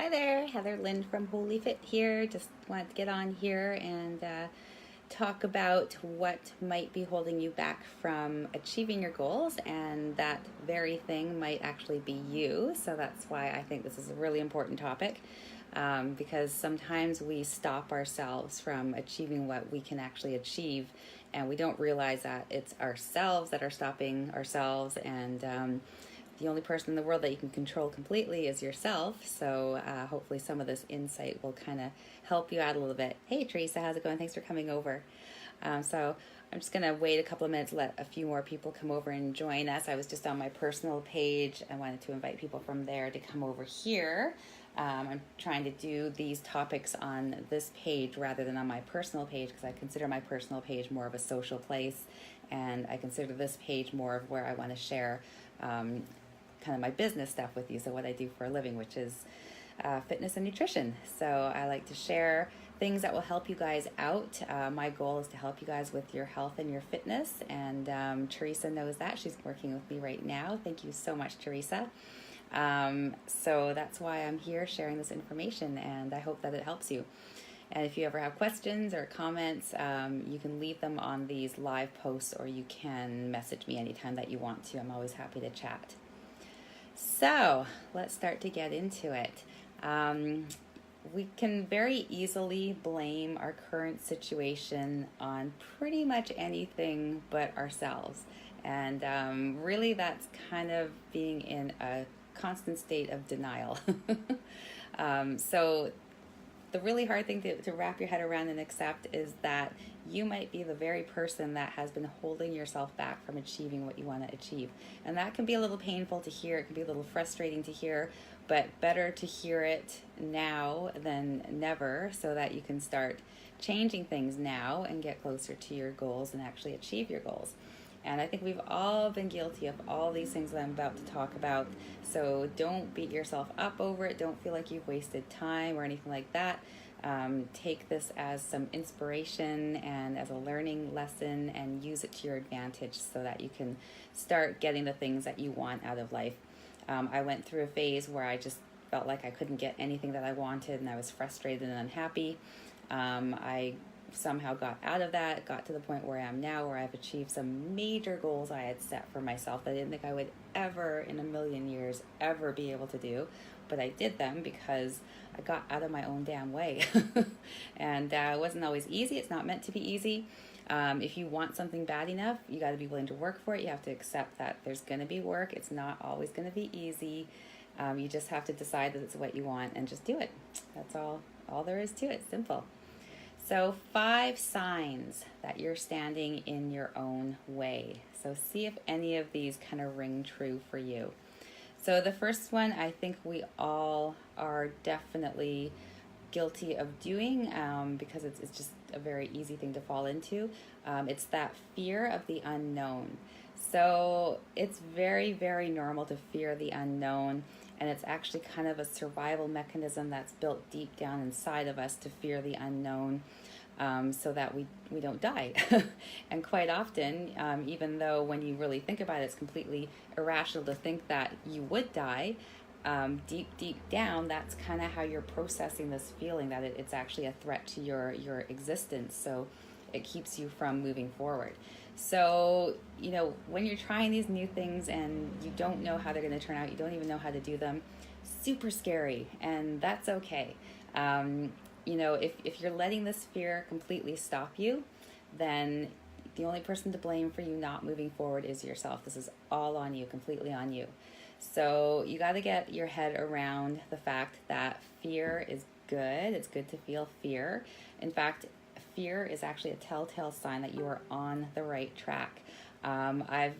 Hi there, Heather Lynn from Holy Fit here. Just wanted to get on here and talk about what might be holding you back from achieving your goals, and that very thing might actually be you. So that's why I think this is a really important topic, because sometimes we stop ourselves from achieving what we can actually achieve, and we don't realize that it's ourselves that are stopping ourselves, and the only person in the world that you can control completely is yourself. So hopefully some of this insight will kind of help you out a little bit. Hey Teresa, how's it going? Thanks for coming over. So I'm just going to wait a couple of minutes, let a few more people come over and join us. I was just on my personal page. I wanted to invite people from there to come over here. I'm trying to do these topics on this page rather than on my personal page, because I consider my personal page more of a social place, and I consider this page more of where I want to share kind of my business stuff with you. So what I do for a living, which is fitness and nutrition. So I like to share things that will help you guys out. My goal is to help you guys with your health and your fitness. And Teresa knows that. She's working with me right now. Thank you so much, Teresa. So that's why I'm here sharing this information, and I hope that it helps you. And if you ever have questions or comments, you can leave them on these live posts, or you can message me anytime that you want to. I'm always happy to chat. So let's start to get into it. We can very easily blame our current situation on pretty much anything but ourselves. And really that's kind of being in a constant state of denial. So the really hard thing to wrap your head around and accept is that you might be the very person that has been holding yourself back from achieving what you want to achieve. And that can be a little painful to hear. It can be a little frustrating to hear, but better to hear it now than never, so that you can start changing things now and get closer to your goals and actually achieve your goals. And I think we've all been guilty of all these things that I'm about to talk about. So don't beat yourself up over it. Don't feel like you've wasted time or anything like that. Take this as some inspiration and as a learning lesson, and use it to your advantage so that you can start getting the things that you want out of life. I went through a phase where I just felt like I couldn't get anything that I wanted, and I was frustrated and unhappy. I somehow got out of that, got to the point where I am now, where I've achieved some major goals I had set for myself that I didn't think I would ever in a million years ever be able to do, but I did them because I got out of my own damn way. And it wasn't always easy. It's not meant to be easy. If you want something bad enough, you got to be willing to work for it. You have to accept that there's going to be work. It's not always going to be easy. You just have to decide that it's what you want and just do it. That's all there is to it. Simple. So 5 signs that you're standing in your own way. So see if any of these kind of ring true for you. So the first one, I think we all are definitely guilty of doing, because it's just a very easy thing to fall into. It's that fear of the unknown. So it's very, very normal to fear the unknown. And it's actually kind of a survival mechanism that's built deep down inside of us to fear the unknown, so that we don't die. And quite often, even though when you really think about it, it's completely irrational to think that you would die, deep down, that's kind of how you're processing this feeling that it's actually a threat to your existence. So it keeps you from moving forward. So, when you're trying these new things and you don't know how they're going to turn out, you don't even know how to do them, super scary, and that's okay. If you're letting this fear completely stop you, then the only person to blame for you not moving forward is yourself. This is all on you, completely on you. So you got to get your head around the fact that fear is good. It's good to feel fear. In fact, fear is actually a telltale sign that you are on the right track. I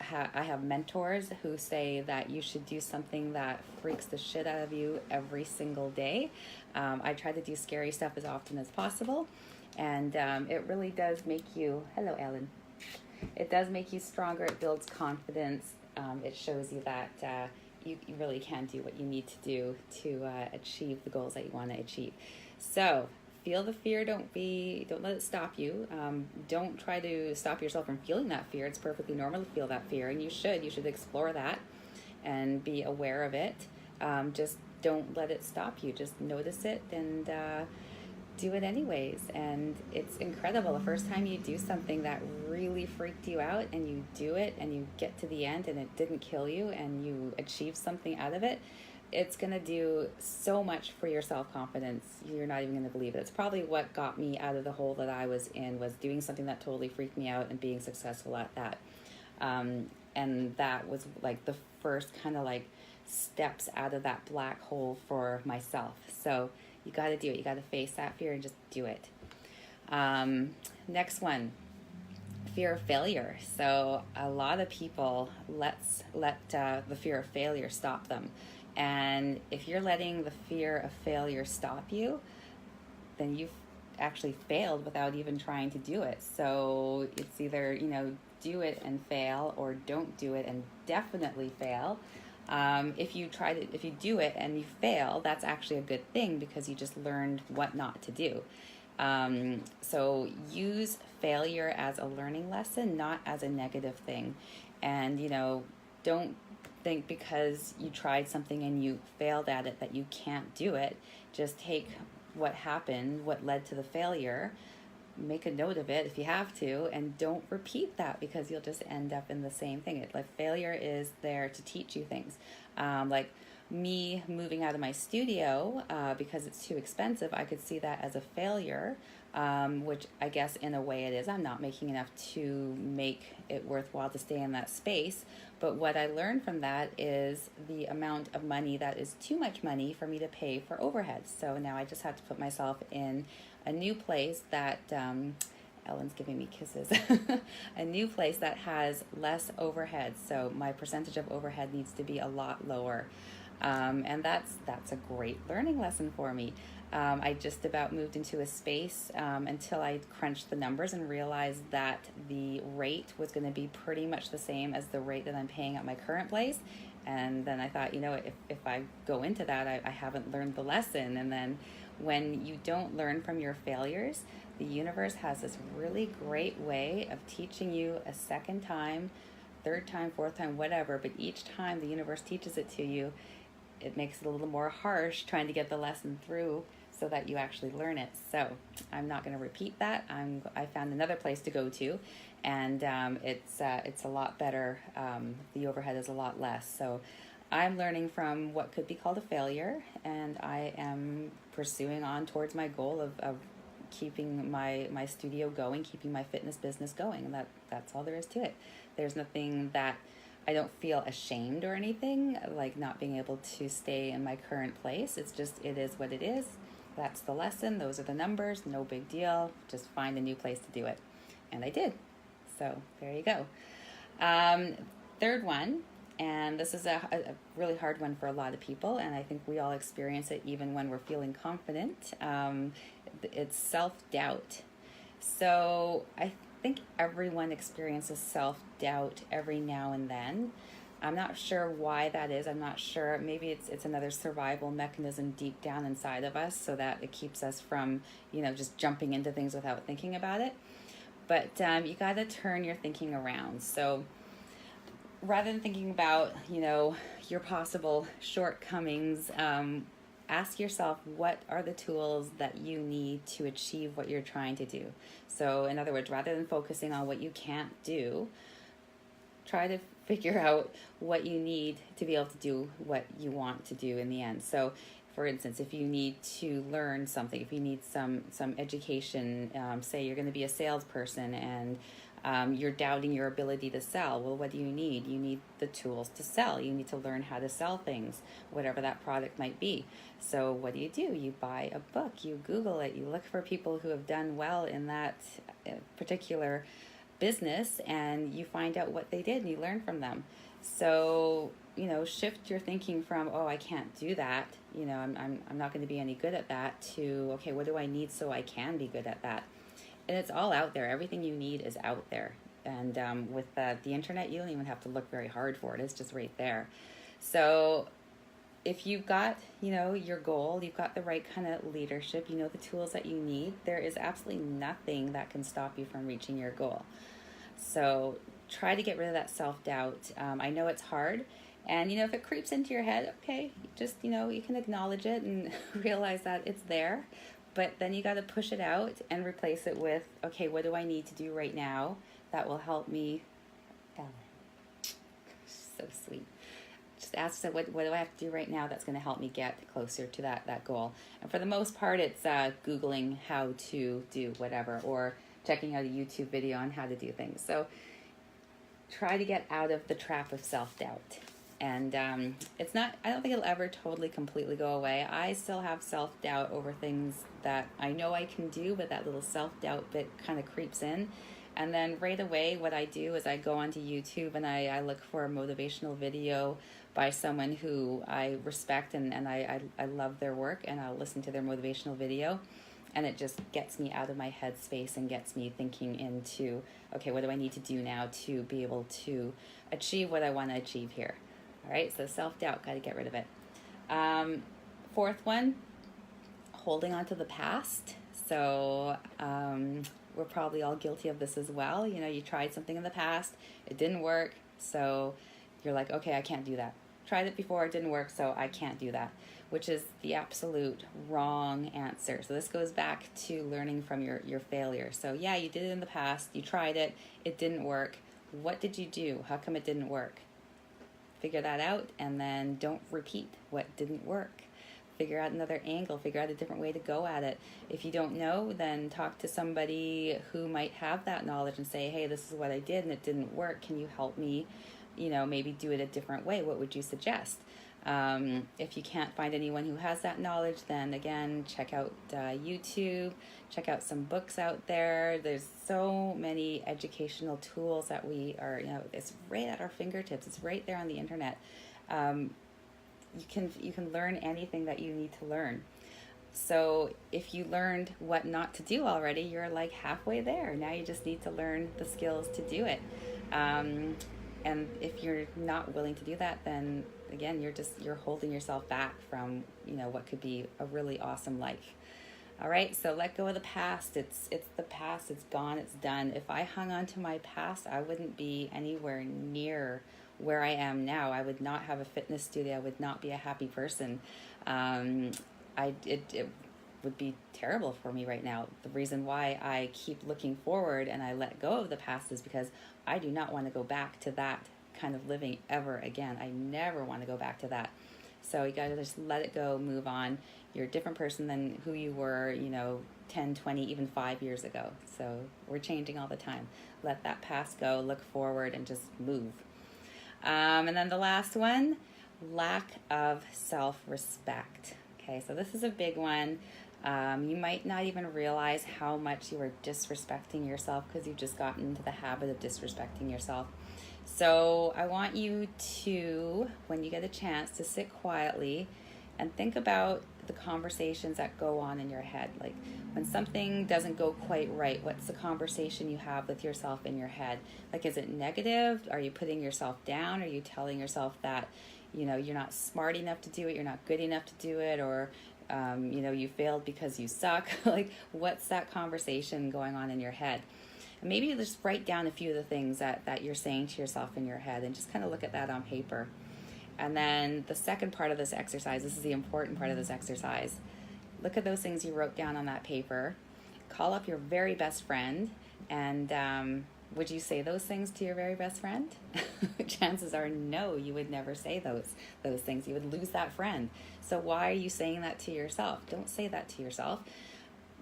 have mentors who say that you should do something that freaks the shit out of you every single day. I try to do scary stuff as often as possible, and it really does make you, hello Ellen, it does make you stronger. It builds confidence. It shows you that you really can do what you need to do to achieve the goals that you want to achieve. So feel the fear. Don't let it stop you. Don't try to stop yourself from feeling that fear. It's perfectly normal to feel that fear, and you should explore that and be aware of it. Just don't let it stop you. Just notice it and do it anyways. And it's incredible. The first time you do something that really freaked you out and you do it and you get to the end and it didn't kill you and you achieve something out of it, it's going to do so much for your self-confidence. You're not even going to believe it. It's probably what got me out of the hole that I was in, was doing something that totally freaked me out and being successful at that. And that was like the first kind of like steps out of that black hole for myself. So you got to do it. You got to face that fear and just do it. Next one, fear of failure. So a lot of people let the fear of failure stop them. And if you're letting the fear of failure stop you, then you've actually failed without even trying to do it. So it's either, do it and fail, or don't do it and definitely fail. If you do it and you fail, that's actually a good thing, because you just learned what not to do. So use failure as a learning lesson, not as a negative thing. And, don't think because you tried something and you failed at it that you can't do it. Just take what happened, what led to the failure, make a note of it if you have to, and don't repeat that, because you'll just end up in the same thing. Failure is there to teach you things. Like me moving out of my studio because it's too expensive, I could see that as a failure, which I guess in a way it is. I'm not making enough to make it worthwhile to stay in that space. But what I learned from that is the amount of money that is too much money for me to pay for overhead. So now I just have to put myself in a new place that, Ellen's giving me kisses, a new place that has less overhead. So my percentage of overhead needs to be a lot lower. And that's a great learning lesson for me. I just about moved into a space until I crunched the numbers and realized that the rate was going to be pretty much the same as the rate that I'm paying at my current place. And then I thought, if I go into that, I haven't learned the lesson. And then when you don't learn from your failures, the universe has this really great way of teaching you a second time, third time, fourth time, whatever. But each time the universe teaches it to you, it makes it a little more harsh trying to get the lesson through so that you actually learn it. So I'm not going to repeat that. I found another place to go to, and it's a lot better. The overhead is a lot less. So I'm learning from what could be called a failure, and I am pursuing on towards my goal of keeping my studio going, keeping my fitness business going. And that's all there is to it. There's nothing that I don't feel ashamed or anything, like not being able to stay in my current place. It's just, it is what it is. That's the lesson. Those are the numbers. No big deal. Just find a new place to do it. And I did. So there you go. Third one, and this is a really hard one for a lot of people, and I think we all experience it even when we're feeling confident. It's self-doubt. So I think everyone experiences self-doubt every now and then. I'm not sure why that is. I'm not sure. Maybe it's another survival mechanism deep down inside of us, so that it keeps us from, just jumping into things without thinking about it. But you got to turn your thinking around. So rather than thinking about, your possible shortcomings, ask yourself, what are the tools that you need to achieve what you're trying to do? So in other words, rather than focusing on what you can't do, try to figure out what you need to be able to do what you want to do in the end. So for instance, if you need to learn something, if you need some education, say you're going to be a salesperson and you're doubting your ability to sell. Well, what do you need? You need the tools to sell. You need to learn how to sell things, whatever that product might be. So what do? You buy a book, you Google it, you look for people who have done well in that particular business, and you find out what they did and you learn from them. So, shift your thinking from, oh, I can't do that, I'm not going to be any good at that, to, okay, what do I need so I can be good at that? And it's all out there. Everything you need is out there. And with the internet, you don't even have to look very hard for it. It's just right there. So if you've got, your goal, you've got the right kind of leadership, the tools that you need, there is absolutely nothing that can stop you from reaching your goal. So try to get rid of that self-doubt. I know it's hard. And, if it creeps into your head, okay, just, you can acknowledge it and realize that it's there. But then you got to push it out and replace it with, okay, what do I need to do right now that will help me? Ellen, so sweet. Just ask, what do I have to do right now that's going to help me get closer to that goal? And for the most part, it's Googling how to do whatever, or checking out a YouTube video on how to do things. So try to get out of the trap of self-doubt. And it's not, I don't think it'll ever totally completely go away. I still have self-doubt over things that I know I can do, but that little self-doubt bit kind of creeps in. And then right away, what I do is I go onto YouTube and I look for a motivational video by someone who I respect and I love their work, and I'll listen to their motivational video. And it just gets me out of my headspace and gets me thinking into, okay, what do I need to do now to be able to achieve what I want to achieve here? All right, so self-doubt, got to get rid of it. Fourth one, holding on to the past. So we're probably all guilty of this as well. You tried something in the past, it didn't work, so you're like, okay, I can't do that. Tried it before, it didn't work, so I can't do that, which is the absolute wrong answer. So this goes back to learning from your failure. So yeah, you did it in the past, you tried it, it didn't work. What did you do? How come it didn't work? Figure that out, and then don't repeat what didn't work. Figure out another angle, figure out a different way to go at it. If you don't know, then talk to somebody who might have that knowledge and say, hey, this is what I did and it didn't work. Can you help me, maybe do it a different way? What would you suggest? If you can't find anyone who has that knowledge, then again, check out YouTube, check out some books out there. There's so many educational tools that we are, it's right at our fingertips. It's right there on the internet. You can learn anything that you need to learn. So if you learned what not to do already, you're like halfway there. Now you just need to learn the skills to do it. And if you're not willing to do that, then again, you're holding yourself back from, what could be a really awesome life. All right, so let go of the past. It's the past. It's gone. It's done. If I hung on to my past, I wouldn't be anywhere near where I am now. I would not have a fitness studio. I would not be a happy person. It would be terrible for me right now. The reason why I keep looking forward and I let go of the past is because I do not want to go back to that kind of living ever again. I never want to go back to that. So you got to just let it go, move on. You're a different person than who you were, 10, 20, even 5 years ago. So we're changing all the time. Let that past go, look forward, and just move. And then the last one, lack of self-respect. Okay, so this is a big one. You might not even realize how much you are disrespecting yourself because you've just gotten into the habit of disrespecting yourself. So I want you to, when you get a chance, to sit quietly and think about the conversations that go on in your head. Like when something doesn't go quite right, what's the conversation you have with yourself in your head? Like, is it negative? Are you putting yourself down? Are you telling yourself that, you're not smart enough to do it, you're not good enough to do it, or, you failed because you suck? Like, what's that conversation going on in your head? And maybe you just write down a few of the things that you're saying to yourself in your head and just kind of look at that on paper. And then the second part of this exercise, this is the important part of this exercise. Look at those things you wrote down on that paper. Call up your very best friend, and would you say those things to your very best friend? Chances are no, you would never say those things. You would lose that friend. So why are you saying that to yourself? Don't say that to yourself.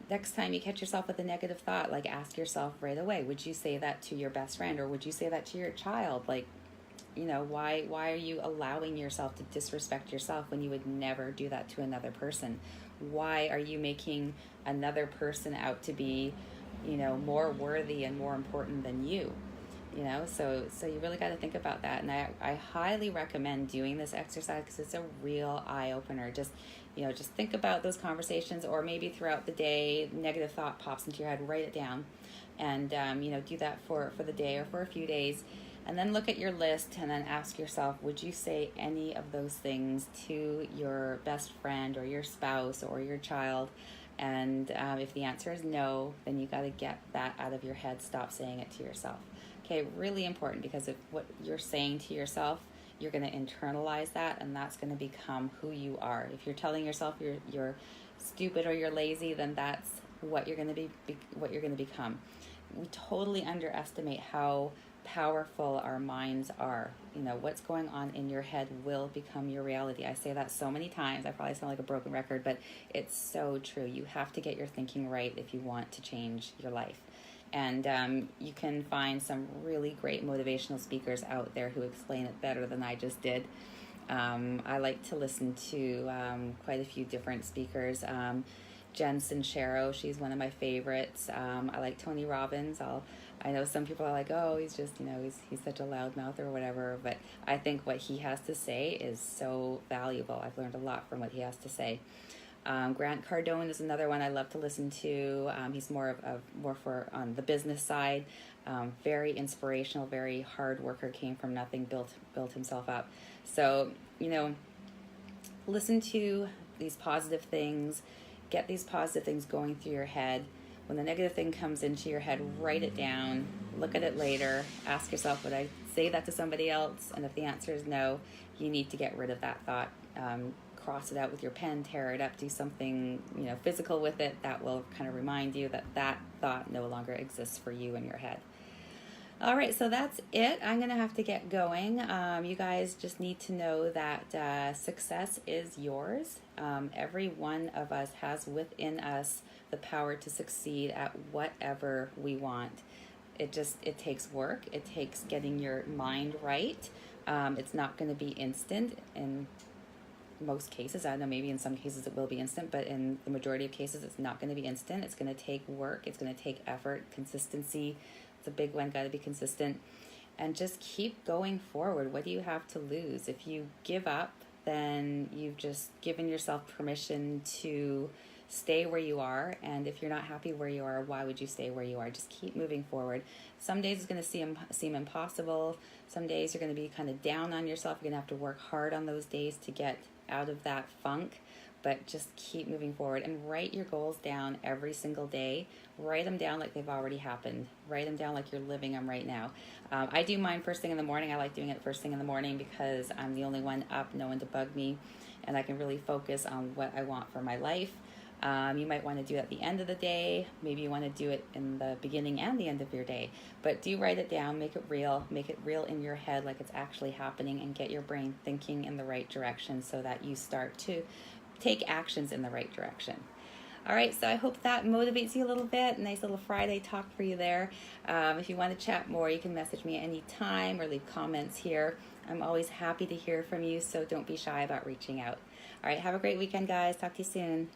Next time you catch yourself with a negative thought, like, ask yourself right away, would you say that to your best friend, or would you say that to your child? Like, why are you allowing yourself to disrespect yourself when you would never do that to another person? Why are you making another person out to be, more worthy and more important than you? So you really got to think about that. And I highly recommend doing this exercise because it's a real eye-opener. Just think about those conversations, or maybe throughout the day, negative thought pops into your head, write it down, and do that for the day or for a few days. And then look at your list and then ask yourself, would you say any of those things to your best friend or your spouse or your child? And if the answer is no, then you got to get that out of your head. Stop saying it to yourself. Okay, really important, because if what you're saying to yourself you're going to internalize that, and that's going to become who you are. If you're telling yourself you're stupid or you're lazy, then that's what you're going to what you're going to become. We totally underestimate how powerful our minds are. You know, what's going on in your head will become your reality. I say that so many times. I probably sound like a broken record, but it's so true. You have to get your thinking right if you want to change your life. And you can find some really great motivational speakers out there who explain it better than I just did. I like to listen to quite a few different speakers. Jen Sincero, she's one of my favorites. I like Tony Robbins. I know some people are like, oh, he's just, he's such a loudmouth or whatever, but I think what he has to say is so valuable. I've learned a lot from what he has to say. Grant Cardone is another one I love to listen to. He's more for on the business side. Very inspirational, very hard worker, came from nothing, built himself up. So, listen to these positive things, get these positive things going through your head. When the negative thing comes into your head, write it down, look at it later, ask yourself, would I say that to somebody else? And if the answer is no, you need to get rid of that thought. Cross it out with your pen, tear it up, do something, physical with it that will kind of remind you that thought no longer exists for you in your head. All right, so that's it. I'm going to have to get going. You guys just need to know that success is yours. Every one of us has within us the power to succeed at whatever we want. It takes work. It takes getting your mind right. It's not going to be instant in most cases. I don't know, maybe in some cases it will be instant, but in the majority of cases it's not going to be instant. It's going to take work. It's going to take effort, consistency. It's a big one. Got to be consistent and just keep going forward. What do you have to lose? If you give up, then you've just given yourself permission to stay where you are. And if you're not happy where you are, why would you stay where you are? Just keep moving forward. Some days it's going to seem impossible. Some days you're going to be kind of down on yourself. You're going to have to work hard on those days to get out of that funk. But just keep moving forward and write your goals down every single day. Write them down like they've already happened. Write them down like you're living them right now. I do mine first thing in the morning. I like doing it first thing in the morning because I'm the only one up, no one to bug me, and I can really focus on what I want for my life. You might want to do it at the end of the day. Maybe you want to do it in the beginning and the end of your day. But do write it down, make it real in your head like it's actually happening, and get your brain thinking in the right direction so that you start to take actions in the right direction. All right, so I hope that motivates you a little bit. Nice little Friday talk for you there. If you want to chat more, you can message me anytime or leave comments here. I'm always happy to hear from you, so don't be shy about reaching out. All right, have a great weekend, guys. Talk to you soon.